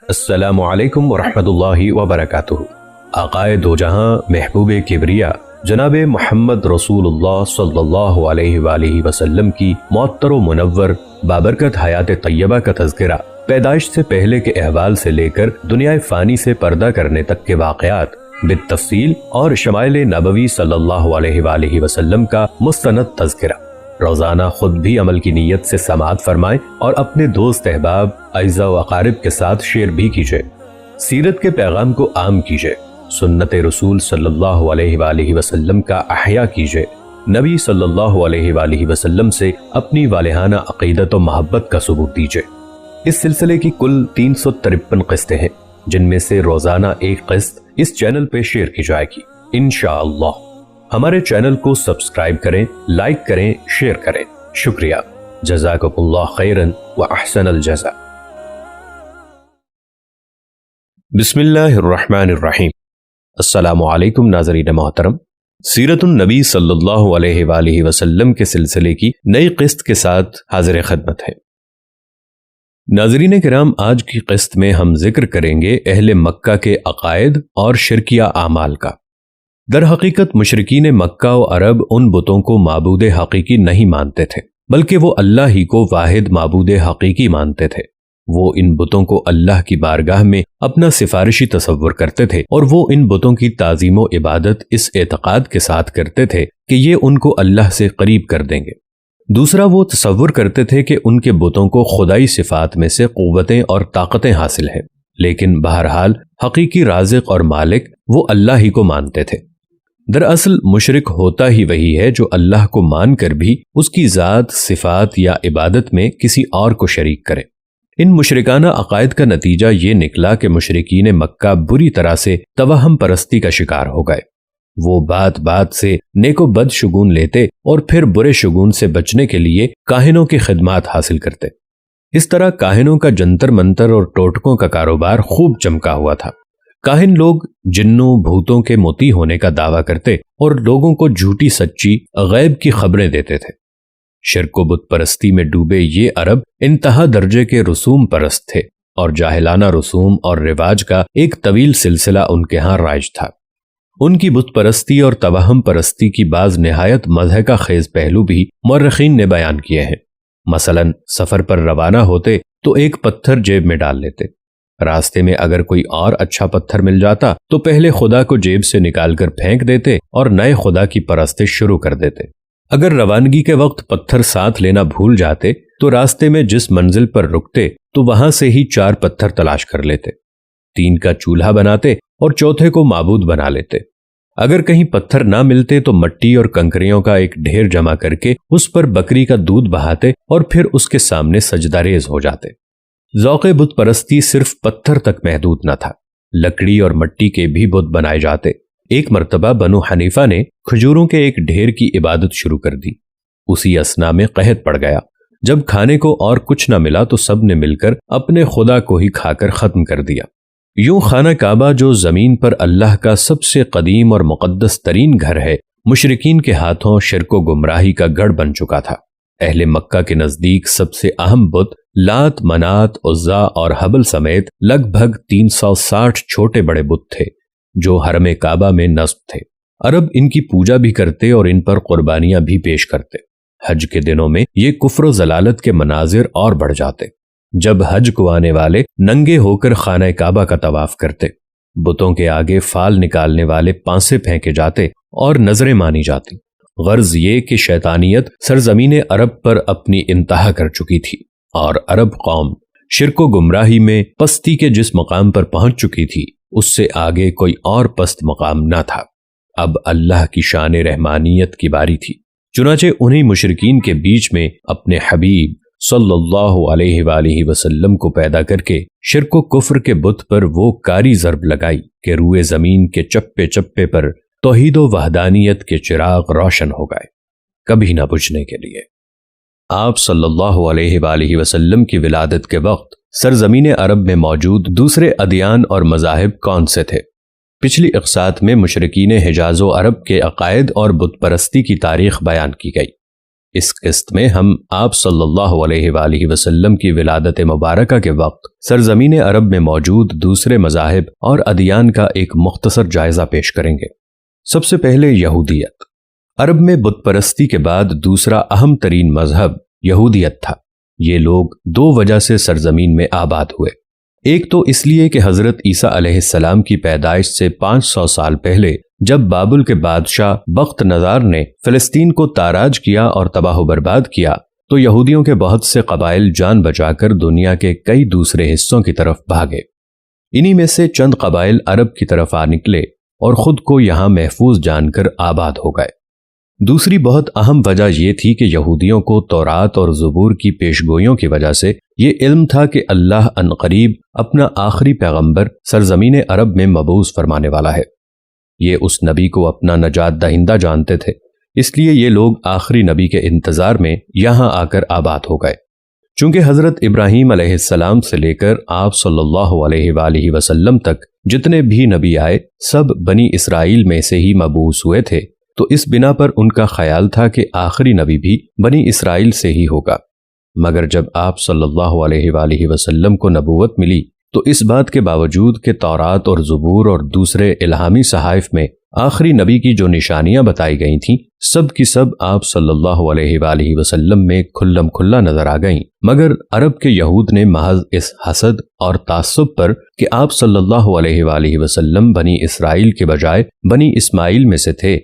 السلام علیکم ورحمۃ اللہ وبرکاتہ۔ آقائے دو جہاں محبوب کبریا جناب محمد رسول اللہ صلی اللہ علیہ وآلہ وسلم کی معطر و منور بابرکت حیات طیبہ کا تذکرہ پیدائش سے پہلے کے احوال سے لے کر دنیا فانی سے پردہ کرنے تک کے واقعات بالتفصیل اور شمائل نبوی صلی اللہ علیہ وآلہ وسلم کا مستند تذکرہ روزانہ خود بھی عمل کی نیت سے سماعت فرمائیں اور اپنے دوست احباب اعزاء و اقارب کے ساتھ شیئر بھی کیجئے۔ سیرت کے پیغام کو عام کیجئے، سنت رسول صلی اللہ علیہ وآلہ وسلم کا احیاء کیجئے، نبی صلی اللہ علیہ وآلہ وسلم سے اپنی والہانہ عقیدت و محبت کا ثبوت دیجئے۔ اس سلسلے کی کل 353 قسطیں ہیں، جن میں سے روزانہ ایک قسط اس چینل پہ شیئر کی جائے گی انشاءاللہ۔ ہمارے چینل کو سبسکرائب کریں، لائک کریں، شیئر کریں۔ شکریہ۔ جزاکم اللہ خیرا و احسن الجزاء۔ بسم اللہ الرحمن الرحیم۔ السلام علیکم ناظرین محترم، سیرت النبی صلی اللہ علیہ وآلہ وسلم کے سلسلے کی نئی قسط کے ساتھ حاضر خدمت ہے۔ ناظرین کرام، آج کی قسط میں ہم ذکر کریں گے اہل مکہ کے عقائد اور شرکیہ اعمال کا۔ در حقیقت مشرکین مکہ و عرب ان بتوں کو معبود حقیقی نہیں مانتے تھے، بلکہ وہ اللہ ہی کو واحد معبود حقیقی مانتے تھے۔ وہ ان بتوں کو اللہ کی بارگاہ میں اپنا سفارشی تصور کرتے تھے، اور وہ ان بتوں کی تعظیم و عبادت اس اعتقاد کے ساتھ کرتے تھے کہ یہ ان کو اللہ سے قریب کر دیں گے۔ دوسرا، وہ تصور کرتے تھے کہ ان کے بتوں کو خدائی صفات میں سے قوتیں اور طاقتیں حاصل ہیں، لیکن بہرحال حقیقی رازق اور مالک وہ اللہ ہی کو مانتے تھے۔ دراصل مشرک ہوتا ہی وہی ہے جو اللہ کو مان کر بھی اس کی ذات، صفات یا عبادت میں کسی اور کو شریک کرے۔ ان مشرکانہ عقائد کا نتیجہ یہ نکلا کہ مشرکین مکہ بری طرح سے توہم پرستی کا شکار ہو گئے۔ وہ بات بات سے نیک و بد شگون لیتے اور پھر برے شگون سے بچنے کے لیے کاہنوں کی خدمات حاصل کرتے۔ اس طرح کاہنوں کا جنتر منتر اور ٹوٹکوں کا کاروبار خوب چمکا ہوا تھا۔ کاہن لوگ جنوں بھوتوں کے موتی ہونے کا دعویٰ کرتے اور لوگوں کو جھوٹی سچی غیب کی خبریں دیتے تھے۔ شرک و بت پرستی میں ڈوبے یہ عرب انتہا درجے کے رسوم پرست تھے، اور جاہلانہ رسوم اور رواج کا ایک طویل سلسلہ ان کے ہاں رائج تھا۔ ان کی بت پرستی اور توہم پرستی کی بعض نہایت مضحکہ خیز پہلو بھی مورخین نے بیان کیے ہیں۔ مثلا سفر پر روانہ ہوتے تو ایک پتھر جیب میں ڈال لیتے، راستے میں اگر کوئی اور اچھا پتھر مل جاتا تو پہلے خدا کو جیب سے نکال کر پھینک دیتے اور نئے خدا کی پرستش شروع کر دیتے۔ اگر روانگی کے وقت پتھر ساتھ لینا بھول جاتے تو راستے میں جس منزل پر رکتے تو وہاں سے ہی 4 پتھر تلاش کر لیتے، 3 کا چولہا بناتے اور چوتھے کو معبود بنا لیتے۔ اگر کہیں پتھر نہ ملتے تو مٹی اور کنکریوں کا ایک ڈھیر جمع کر کے اس پر بکری کا دودھ بہاتے اور پھر اس کے سامنے سجدہ ریز ہو جاتے۔ ذوق بت پرستی صرف پتھر تک محدود نہ تھا، لکڑی اور مٹی کے بھی بت بنائے جاتے۔ ایک مرتبہ بنو حنیفہ نے کھجوروں کے ایک ڈھیر کی عبادت شروع کر دی۔ اسی اثنا میں قحط پڑ گیا۔ جب کھانے کو اور کچھ نہ ملا تو سب نے مل کر اپنے خدا کو ہی کھا کر ختم کر دیا۔ یوں خانہ کعبہ، جو زمین پر اللہ کا سب سے قدیم اور مقدس ترین گھر ہے، مشرکین کے ہاتھوں شرک و گمراہی کا گڑھ بن چکا تھا۔ اہل مکہ کے نزدیک سب سے اہم بت لات، منات، عزا اور حبل سمیت لگ بھگ 360 چھوٹے بڑے بت تھے جو حرم کعبہ میں نصب تھے۔ عرب ان کی پوجا بھی کرتے اور ان پر قربانیاں بھی پیش کرتے۔ حج کے دنوں میں یہ کفر و ضلالت کے مناظر اور بڑھ جاتے، جب حج کو آنے والے ننگے ہو کر خانہ کعبہ کا طواف کرتے۔ بتوں کے آگے فال نکالنے والے پانسے پھینکے جاتے اور نظریں مانی جاتی۔ غرض یہ کہ شیطانیت سرزمین عرب پر اپنی انتہا کر چکی تھی، اور عرب قوم شرک و گمراہی میں پستی کے جس مقام پر پہنچ چکی تھی اس سے آگے کوئی اور پست مقام نہ تھا۔ اب اللہ کی شان رحمانیت کی باری تھی، چنانچہ انہی مشرکین کے بیچ میں اپنے حبیب صلی اللہ علیہ وآلہ وسلم کو پیدا کر کے شرک و کفر کے بت پر وہ کاری ضرب لگائی کہ روئے زمین کے چپے چپے پر توحید و وحدانیت کے چراغ روشن ہو گئے، کبھی نہ بجھنے کے لیے۔ آپ صلی اللہ علیہ وآلہ وسلم کی ولادت کے وقت سرزمین عرب میں موجود دوسرے ادیان اور مذاہب کون سے تھے؟ پچھلی اقساط میں مشرکین حجاز و عرب کے عقائد اور بت پرستی کی تاریخ بیان کی گئی۔ اس قسط میں ہم آپ صلی اللہ علیہ وآلہ وسلم کی ولادت مبارکہ کے وقت سرزمین عرب میں موجود دوسرے مذاہب اور ادیان کا ایک مختصر جائزہ پیش کریں گے۔ سب سے پہلے یہودیت۔ عرب میں بت پرستی کے بعد دوسرا اہم ترین مذہب یہودیت تھا۔ یہ لوگ دو وجہ سے سرزمین میں آباد ہوئے۔ ایک تو اس لیے کہ حضرت عیسیٰ علیہ السلام کی پیدائش سے 500 سال پہلے جب بابل کے بادشاہ بخت نظار نے فلسطین کو تاراج کیا اور تباہ و برباد کیا تو یہودیوں کے بہت سے قبائل جان بچا کر دنیا کے کئی دوسرے حصوں کی طرف بھاگے۔ انہی میں سے چند قبائل عرب کی طرف آ نکلے اور خود کو یہاں محفوظ جان کر آباد ہو گئے۔ دوسری بہت اہم وجہ یہ تھی کہ یہودیوں کو تورات اور زبور کی پیشگوئیوں کی وجہ سے یہ علم تھا کہ اللہ عنقریب اپنا آخری پیغمبر سرزمین عرب میں مبعوث فرمانے والا ہے۔ یہ اس نبی کو اپنا نجات دہندہ جانتے تھے، اس لیے یہ لوگ آخری نبی کے انتظار میں یہاں آ کر آباد ہو گئے۔ چونکہ حضرت ابراہیم علیہ السلام سے لے کر آپ صلی اللہ علیہ وآلہ وسلم تک جتنے بھی نبی آئے سب بنی اسرائیل میں سے ہی مبعوث ہوئے تھے، تو اس بنا پر ان کا خیال تھا کہ آخری نبی بھی بنی اسرائیل سے ہی ہوگا۔ مگر جب آپ صلی اللہ علیہ وآلہ وسلم کو نبوت ملی تو اس بات کے باوجود کہ تورات اور زبور اور دوسرے الہامی صحائف میں آخری نبی کی جو نشانیاں بتائی گئی تھیں سب کی سب آپ صلی اللہ علیہ وآلہ وسلم میں کھلم کھلا نظر آ گئیں، مگر عرب کے یہود نے محض اس حسد اور تعصب پر کہ آپ صلی اللہ علیہ وآلہ وسلم بنی اسرائیل کے بجائے بنی اسماعیل میں سے تھے،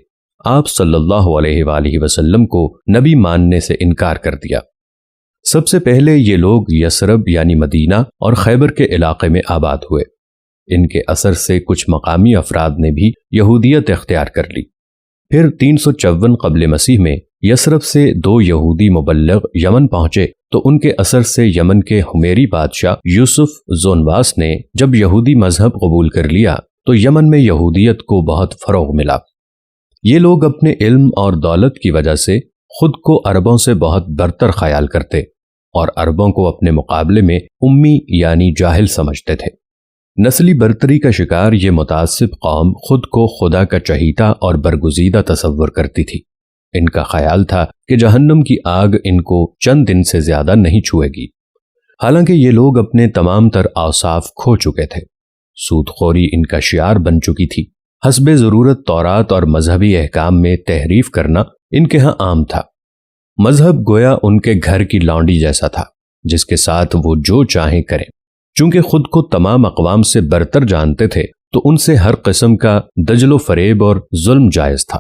آپ صلی اللہ علیہ وآلہ وسلم کو نبی ماننے سے انکار کر دیا۔ سب سے پہلے یہ لوگ یثرب یعنی مدینہ اور خیبر کے علاقے میں آباد ہوئے۔ ان کے اثر سے کچھ مقامی افراد نے بھی یہودیت اختیار کر لی۔ پھر 354 قبل مسیح میں یثرب سے 2 یہودی مبلغ یمن پہنچے تو ان کے اثر سے یمن کے حمیری بادشاہ یوسف زونواس نے جب یہودی مذہب قبول کر لیا تو یمن میں یہودیت کو بہت فروغ ملا۔ یہ لوگ اپنے علم اور دولت کی وجہ سے خود کو عربوں سے بہت برتر خیال کرتے اور عربوں کو اپنے مقابلے میں امی یعنی جاہل سمجھتے تھے۔ نسلی برتری کا شکار یہ متعصب قوم خود کو خدا کا چہیتا اور برگزیدہ تصور کرتی تھی۔ ان کا خیال تھا کہ جہنم کی آگ ان کو چند دن سے زیادہ نہیں چھوئے گی۔ حالانکہ یہ لوگ اپنے تمام تر اوصاف کھو چکے تھے۔ سود خوری ان کا شعار بن چکی تھی۔ حسب ضرورت تورات اور مذہبی احکام میں تحریف کرنا ان کے ہاں عام تھا۔ مذہب گویا ان کے گھر کی لونڈی جیسا تھا جس کے ساتھ وہ جو چاہیں کریں۔ چونکہ خود کو تمام اقوام سے برتر جانتے تھے تو ان سے ہر قسم کا دجل و فریب اور ظلم جائز تھا۔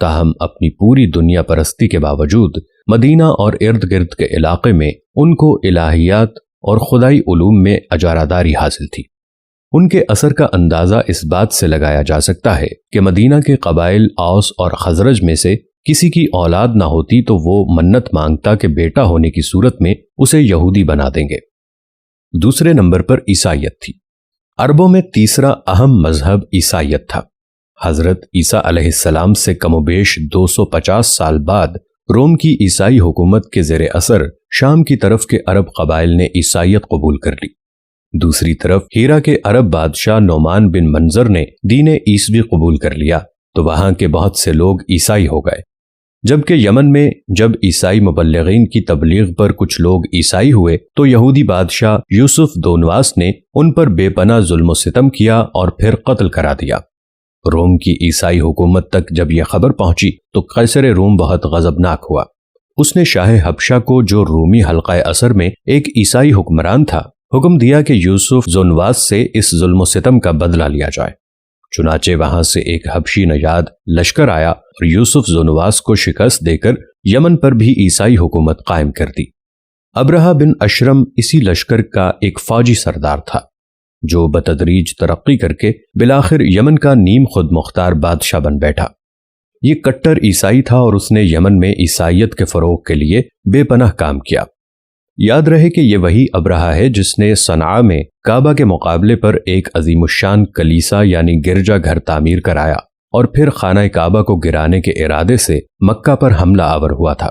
تاہم اپنی پوری دنیا پرستی کے باوجود مدینہ اور ارد گرد کے علاقے میں ان کو الہیات اور خدائی علوم میں اجارہ حاصل تھی۔ ان کے اثر کا اندازہ اس بات سے لگایا جا سکتا ہے کہ مدینہ کے قبائل اوس اور خزرج میں سے کسی کی اولاد نہ ہوتی تو وہ منت مانگتا کہ بیٹا ہونے کی صورت میں اسے یہودی بنا دیں گے۔ دوسرے نمبر پر عیسائیت تھی۔ عربوں میں تیسرا اہم مذہب عیسائیت تھا۔ حضرت عیسیٰ علیہ السلام سے کم و بیش 250 سال بعد روم کی عیسائی حکومت کے زیر اثر شام کی طرف کے عرب قبائل نے عیسائیت قبول کر لی۔ دوسری طرف ہیرا کے عرب بادشاہ نعمان بن منظر نے دین عیسوی قبول کر لیا تو وہاں کے بہت سے لوگ عیسائی ہو گئے، جبکہ یمن میں جب عیسائی مبلغین کی تبلیغ پر کچھ لوگ عیسائی ہوئے تو یہودی بادشاہ یوسف دونواس نے ان پر بے پناہ ظلم و ستم کیا اور پھر قتل کرا دیا۔ روم کی عیسائی حکومت تک جب یہ خبر پہنچی تو قیصر روم بہت غضبناک ہوا۔ اس نے شاہ حبشہ کو جو رومی حلقہ اثر میں ایک عیسائی حکمران تھا حکم دیا کہ یوسف زونواس سے اس ظلم و ستم کا بدلہ لیا جائے۔ چنانچہ وہاں سے ایک حبشی نژاد لشکر آیا اور یوسف زونواس کو شکست دے کر یمن پر بھی عیسائی حکومت قائم کر دی۔ ابرہہ بن اشرم اسی لشکر کا ایک فوجی سردار تھا جو بتدریج ترقی کر کے بالآخر یمن کا نیم خود مختار بادشاہ بن بیٹھا۔ یہ کٹر عیسائی تھا اور اس نے یمن میں عیسائیت کے فروغ کے لیے بے پناہ کام کیا۔ یاد رہے کہ یہ وہی ابرہہ ہے جس نے صنعاء میں کعبہ کے مقابلے پر ایک عظیم الشان کلیسا یعنی گرجا گھر تعمیر کرایا اور پھر خانہ کعبہ کو گرانے کے ارادے سے مکہ پر حملہ آور ہوا تھا۔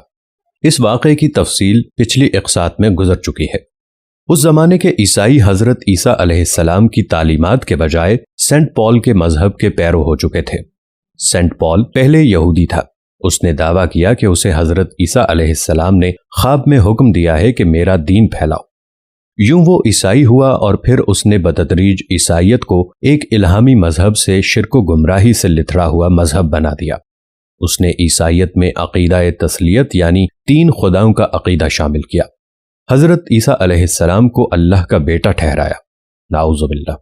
اس واقعے کی تفصیل پچھلی اقساط میں گزر چکی ہے۔ اس زمانے کے عیسائی حضرت عیسیٰ علیہ السلام کی تعلیمات کے بجائے سینٹ پال کے مذہب کے پیرو ہو چکے تھے۔ سینٹ پال پہلے یہودی تھا اس نے دعویٰ کیا کہ اسے حضرت عیسیٰ علیہ السلام نے خواب میں حکم دیا ہے کہ میرا دین پھیلاؤ۔ یوں وہ عیسائی ہوا اور پھر اس نے بتدریج عیسائیت کو ایک الہامی مذہب سے شرک و گمراہی سے لتھڑا ہوا مذہب بنا دیا۔ اس نے عیسائیت میں عقیدہ تثلیت یعنی 3 خداؤں کا عقیدہ شامل کیا۔ حضرت عیسیٰ علیہ السلام کو اللہ کا بیٹا ٹھہرایا، نعوذ باللہ۔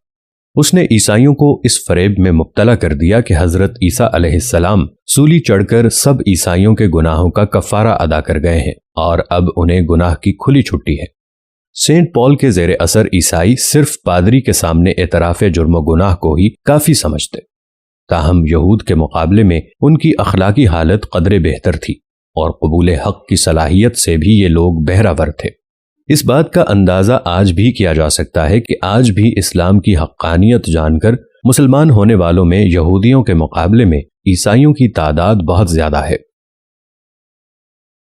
اس نے عیسائیوں کو اس فریب میں مبتلا کر دیا کہ حضرت عیسیٰ علیہ السلام سولی چڑھ کر سب عیسائیوں کے گناہوں کا کفارہ ادا کر گئے ہیں اور اب انہیں گناہ کی کھلی چھٹی ہے۔ سینٹ پال کے زیر اثر عیسائی صرف پادری کے سامنے اعتراف جرم و گناہ کو ہی کافی سمجھتے، تاہم یہود کے مقابلے میں ان کی اخلاقی حالت قدرے بہتر تھی اور قبول حق کی صلاحیت سے بھی یہ لوگ بہرہ تھے۔ اس بات کا اندازہ آج بھی کیا جا سکتا ہے کہ آج بھی اسلام کی حقانیت جان کر مسلمان ہونے والوں میں یہودیوں کے مقابلے میں عیسائیوں کی تعداد بہت زیادہ ہے۔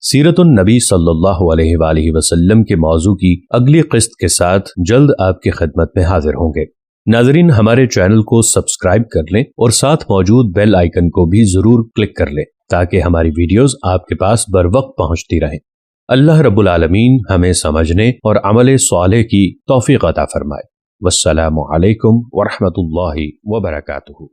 سیرت النبی صلی اللہ علیہ وآلہ وسلم کے موضوع کی اگلی قسط کے ساتھ جلد آپ کی خدمت میں حاضر ہوں گے۔ ناظرین، ہمارے چینل کو سبسکرائب کر لیں اور ساتھ موجود بیل آئیکن کو بھی ضرور کلک کر لیں تاکہ ہماری ویڈیوز آپ کے پاس بر وقت پہنچتی رہیں۔ اللہ رب العالمین ہمیں سمجھنے اور عمل صالح کی توفیق عطا فرمائے۔ والسلام علیکم ورحمۃ اللہ وبرکاتہ۔